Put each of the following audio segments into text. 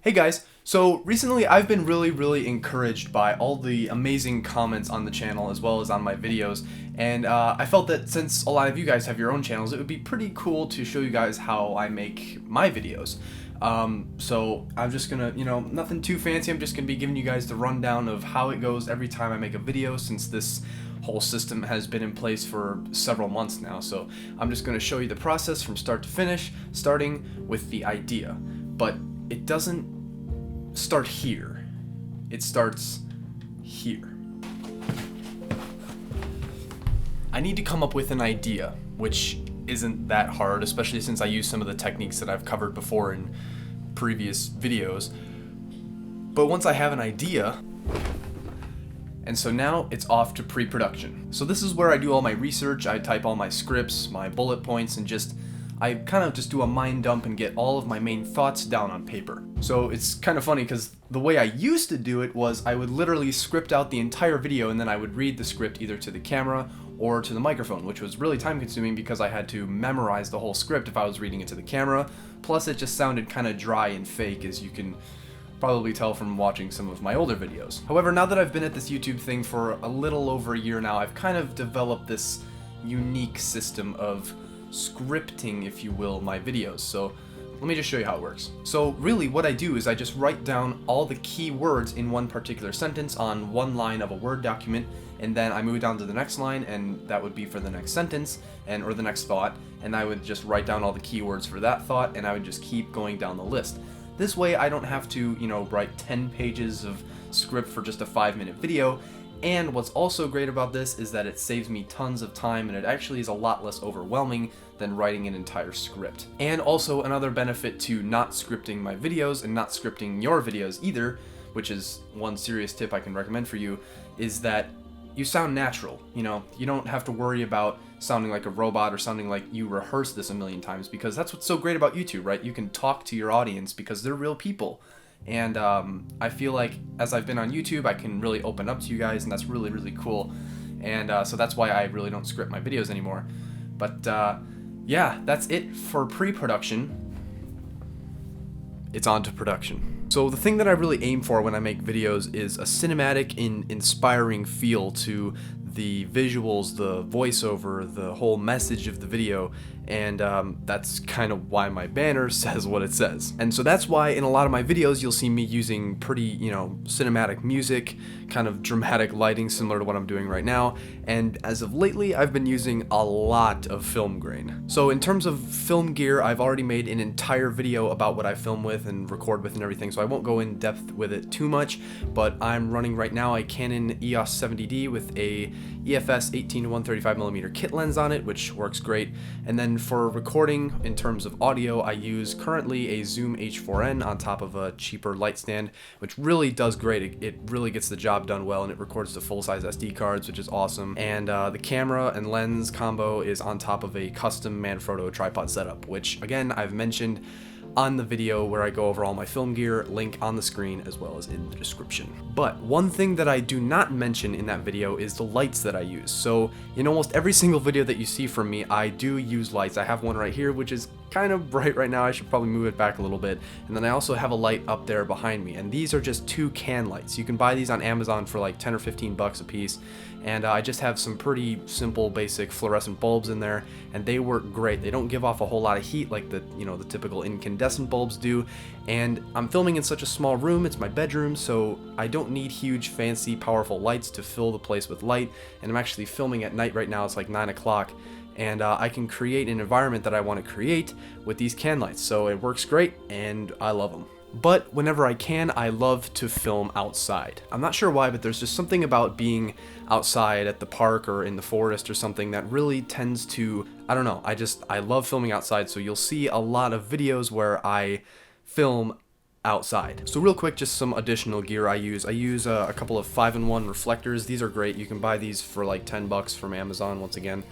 Hey guys, so recently I've been really encouraged by all the amazing comments on the channel as well as on my videos, and I felt that since a lot of you guys have your own channels, it would be pretty cool to show you guys how I make my videos. So I'm just gonna, nothing too fancy, I'm just gonna be giving you guys the rundown of how it goes every time I make a video, since this whole system has been in place for several months now. So I'm just gonna show you the process from start to finish, starting with the idea. But it doesn't start here. It starts here. I need to come up with an idea, which isn't that hard, especially since I use some of the techniques that I've covered before in previous videos. But once I have an idea, and so now it's off to pre-production. So this is where I do all my research, I type all my scripts, my bullet points, and I kind of just do a mind dump and get all of my main thoughts down on paper. So it's kind of funny because the way I used to do it was I would literally script out the entire video and then I would read the script either to the camera or to the microphone, which was really time consuming because I had to memorize the whole script if I was reading it to the camera. Plus it just sounded kind of dry and fake, as you can probably tell from watching some of my older videos. However, now that I've been at this YouTube thing for a little over a year now, I've kind of developed this unique system of scripting, if you will, my videos. So let me just show you how it works. So really what I do is I just write down all the key words in one particular sentence on one line of a Word document, and then I move down to the next line, and that would be for the next sentence or the next thought, and I would just write down all the keywords for that thought, and I would just keep going down the list. This way I don't have to, write 10 pages of script for just a 5-minute video. And what's also great about this is that it saves me tons of time, and it actually is a lot less overwhelming than writing an entire script. And also another benefit to not scripting my videos and not scripting your videos either, which is one serious tip I can recommend for you, is that you sound natural. You don't have to worry about sounding like a robot or sounding like you rehearsed this a million times, because that's what's so great about YouTube, right? You can talk to your audience because they're real people. And I feel like as I've been on YouTube, I can really open up to you guys, and that's really cool. And so that's why I really don't script my videos anymore. But yeah, that's it for pre-production. It's on to production. So the thing that I really aim for when I make videos is a cinematic and inspiring feel to the visuals, the voiceover, the whole message of the video, and that's kind of why my banner says what it says. And so that's why in a lot of my videos you'll see me using pretty, cinematic music, kind of dramatic lighting similar to what I'm doing right now, and as of lately I've been using a lot of film grain. So in terms of film gear, I've already made an entire video about what I film with and record with and everything, so I won't go in depth with it too much, but I'm running right now a Canon EOS 70D with a EFS 18-135mm kit lens on it, which works great. And then for recording, in terms of audio, I use currently a Zoom H4n on top of a cheaper light stand, which really does great. It really gets the job done well, and it records to full-size SD cards, which is awesome. And the camera and lens combo is on top of a custom Manfrotto tripod setup, which again I've mentioned on the video where I go over all my film gear, link on the screen as well as in the description. But one thing that I do not mention in that video is the lights that I use. So in almost every single video that you see from me, I do use lights. I have one right here, which is kind of bright right now. I should probably move it back a little bit. And then I also have a light up there behind me, and these are just 2 can lights. You can buy these on Amazon for like 10 or 15 bucks a piece. And I just have some pretty simple basic fluorescent bulbs in there, and they work great. They don't give off a whole lot of heat like the typical incandescent bulbs do. And I'm filming in such a small room, it's my bedroom, so I don't need huge fancy powerful lights to fill the place with light. And I'm actually filming at night right now. It's like 9 o'clock, and I can create an environment that I want to create with these can lights, so it works great and I love them. But whenever I can, I love to film outside. I'm not sure why, but there's just something about being outside at the park or in the forest or something that really tends to, I don't know, I love filming outside, so you'll see a lot of videos where I film outside. So real quick, just some additional gear I use. I use a couple of 5-in-1 reflectors. These are great. You can buy these for like 10 bucks from Amazon once again.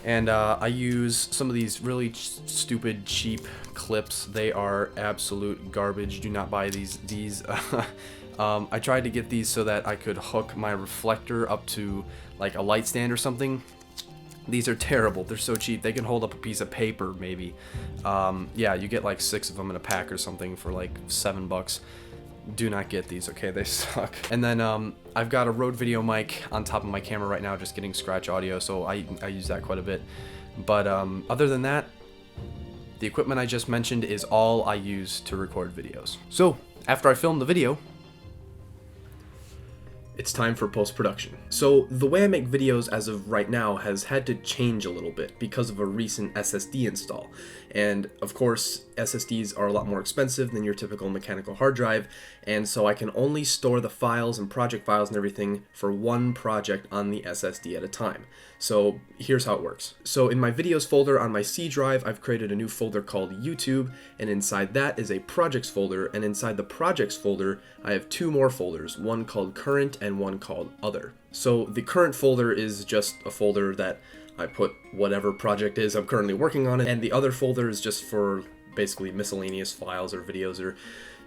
And I use some of these really stupid cheap clips. They are absolute garbage. Do not buy these. I tried to get these so that I could hook my reflector up to like a light stand or something. These are terrible. They're so cheap. They can hold up a piece of paper, maybe. Yeah, you get like 6 of them in a pack or something for like $7. Do not get these, okay? They suck. And then I've got a Rode video mic on top of my camera right now, just getting scratch audio, so I use that quite a bit. But other than that, the equipment I just mentioned is all I use to record videos. So after I film the video, it's time for post-production. So the way I make videos as of right now has had to change a little bit because of a recent SSD install. And of course, SSDs are a lot more expensive than your typical mechanical hard drive, and so I can only store the files and project files and everything for one project on the SSD at a time. So here's how it works. So in my videos folder on my C drive, I've created a new folder called YouTube, and inside that is a projects folder, and inside the projects folder, I have 2 more folders, one called current and one called other. So the current folder is just a folder that I put whatever project is I'm currently working on, and the other folder is just for basically miscellaneous files or videos or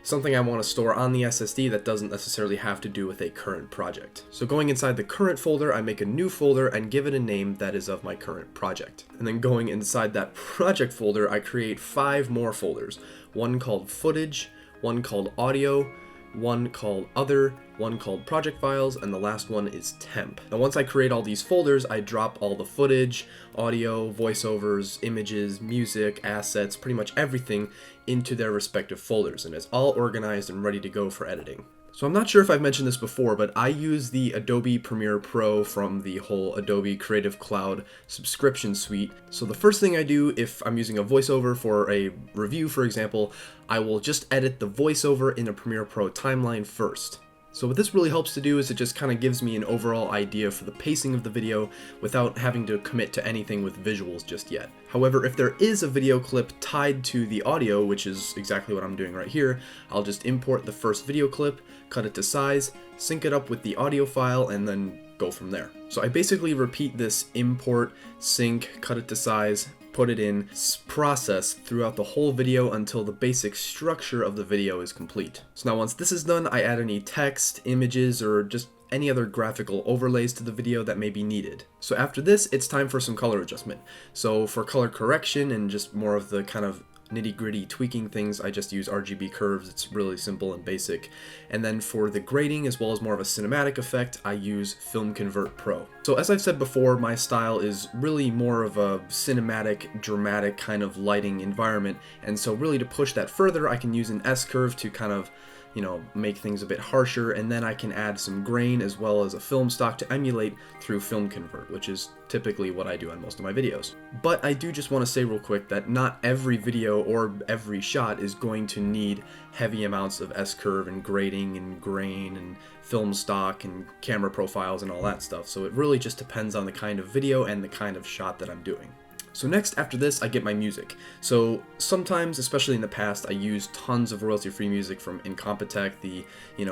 something I want to store on the SSD that doesn't necessarily have to do with a current project. So going inside the current folder, I make a new folder and give it a name that is of my current project. And then going inside that project folder, I create 5 more folders. One called footage, one called audio, one called other, one called project files, and the last one is temp. Now once I create all these folders, I drop all the footage, audio, voiceovers, images, music, assets, pretty much everything into their respective folders, and it's all organized and ready to go for editing. So I'm not sure if I've mentioned this before, but I use the Adobe Premiere Pro from the whole Adobe Creative Cloud subscription suite. So the first thing I do if I'm using a voiceover for a review, for example, I will just edit the voiceover in a Premiere Pro timeline first. So what this really helps to do is it just kind of gives me an overall idea for the pacing of the video without having to commit to anything with visuals just yet. However, if there is a video clip tied to the audio, which is exactly what I'm doing right here, I'll just import the first video clip, cut it to size, sync it up with the audio file, and then go from there. So I basically repeat this import, sync, cut it to size, put it in process throughout the whole video until the basic structure of the video is complete. So now once this is done, I add any text, images, or just any other graphical overlays to the video that may be needed. So after this, it's time for some color adjustment. So for color correction and just more of the kind of nitty-gritty tweaking things, I just use RGB curves. It's really simple and basic. And then for the grading, as well as more of a cinematic effect, I use Film Convert Pro. So as I've said before, my style is really more of a cinematic, dramatic kind of lighting environment, and so really to push that further, I can use an S-curve to kind of, you know, make things a bit harsher, and then I can add some grain as well as a film stock to emulate through Film Convert, which is typically what I do on most of my videos. But I do just want to say real quick that not every video or every shot is going to need heavy amounts of S-curve and grading and grain and film stock and camera profiles and all that stuff, so it really just depends on the kind of video and the kind of shot that I'm doing. So next, after this, I get my music. So sometimes, especially in the past, I used tons of royalty-free music from Incompetech, the,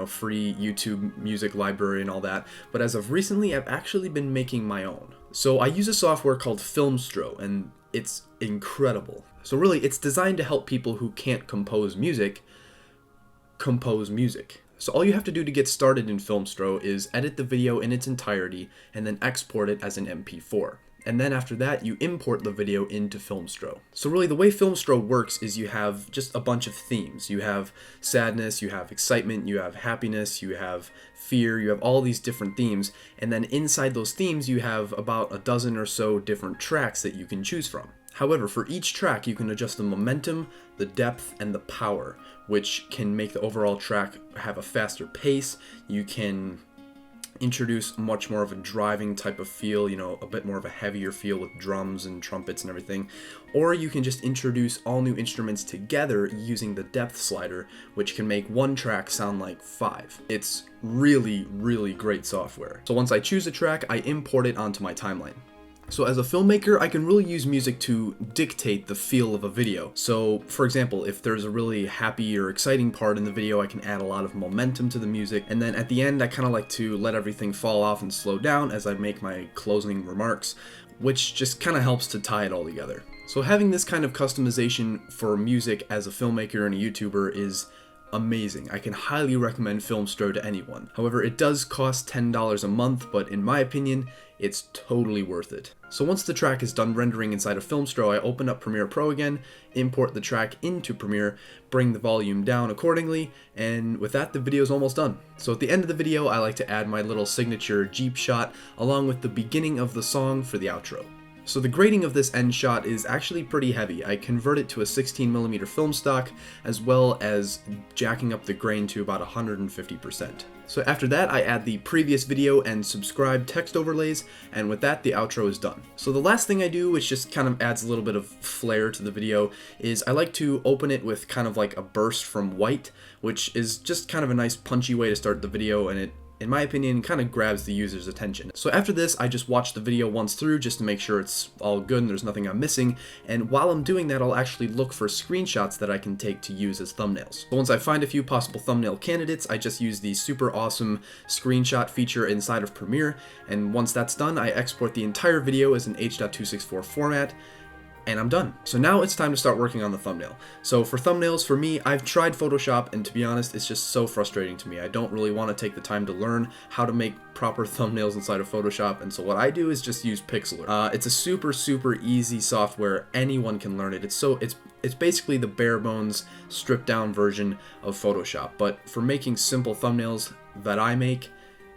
free YouTube music library and all that. But as of recently, I've actually been making my own. So I use a software called Filmstro, and it's incredible. So really, it's designed to help people who can't compose music, compose music. So all you have to do to get started in Filmstro is edit the video in its entirety and then export it as an MP4. And then after that, you import the video into Filmstro. So really the way Filmstro works is you have just a bunch of themes. You have sadness, you have excitement, you have happiness, you have fear, you have all these different themes. And then inside those themes, you have about a dozen or so different tracks that you can choose from. However, for each track, you can adjust the momentum, the depth, and the power, which can make the overall track have a faster pace. You can introduce much more of a driving type of feel, a bit more of a heavier feel with drums and trumpets and everything. Or you can just introduce all new instruments together using the depth slider, which can make one track sound like 5. It's really, really great software. So once I choose a track, I import it onto my timeline. So as a filmmaker, I can really use music to dictate the feel of a video. So for example, if there's a really happy or exciting part in the video, I can add a lot of momentum to the music. And then at the end, I kind of like to let everything fall off and slow down as I make my closing remarks, which just kind of helps to tie it all together. So having this kind of customization for music as a filmmaker and a YouTuber is amazing. I can highly recommend Filmstro to anyone. However, it does cost $10 a month, but in my opinion, it's totally worth it. So once the track is done rendering inside of Filmstro, I open up Premiere Pro again, import the track into Premiere, bring the volume down accordingly, and with that, the video is almost done. So at the end of the video, I like to add my little signature Jeep shot along with the beginning of the song for the outro. So the grading of this end shot is actually pretty heavy. I convert it to a 16mm film stock, as well as jacking up the grain to about 150%. So after that, I add the previous video and subscribe text overlays, and with that, the outro is done. So the last thing I do, which just kind of adds a little bit of flair to the video, is I like to open it with kind of like a burst from white, which is just kind of a nice punchy way to start the video, and it, in my opinion, kind of grabs the user's attention. So after this, I just watch the video once through just to make sure it's all good and there's nothing I'm missing, and while I'm doing that, I'll actually look for screenshots that I can take to use as thumbnails. So once I find a few possible thumbnail candidates, I just use the super awesome screenshot feature inside of Premiere, and once that's done, I export the entire video as an H.264 format, and I'm done. So now it's time to start working on the thumbnail. So for thumbnails, for me, I've tried Photoshop, and to be honest, it's just so frustrating to me. I don't really want to take the time to learn how to make proper thumbnails inside of Photoshop, and so what I do is just use Pixlr. It's a super easy software. Anyone can learn it. It's basically the bare bones, stripped down version of Photoshop, but for making simple thumbnails that I make,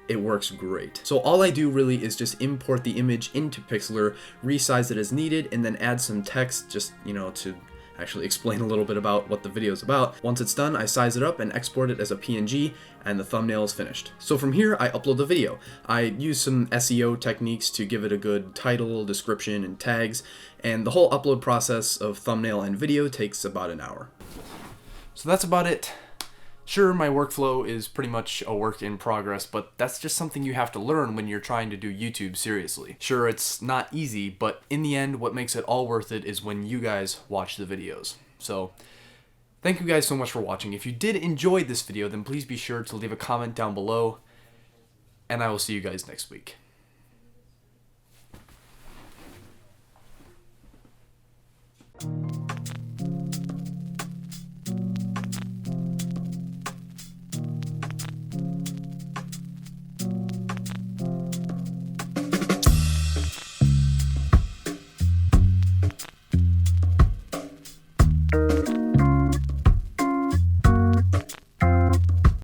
it works great. So all I do really is just import the image into Pixlr, resize it as needed, and then add some text just, to actually explain a little bit about what the video is about. Once it's done, I size it up and export it as a PNG, and the thumbnail is finished. So from here, I upload the video. I use some SEO techniques to give it a good title, description, and tags, and the whole upload process of thumbnail and video takes about an hour. So that's about it. Sure, my workflow is pretty much a work in progress, but that's just something you have to learn when you're trying to do YouTube seriously. Sure, it's not easy, but in the end, what makes it all worth it is when you guys watch the videos. So, thank you guys so much for watching. If you did enjoy this video, then please be sure to leave a comment down below, and I will see you guys next week.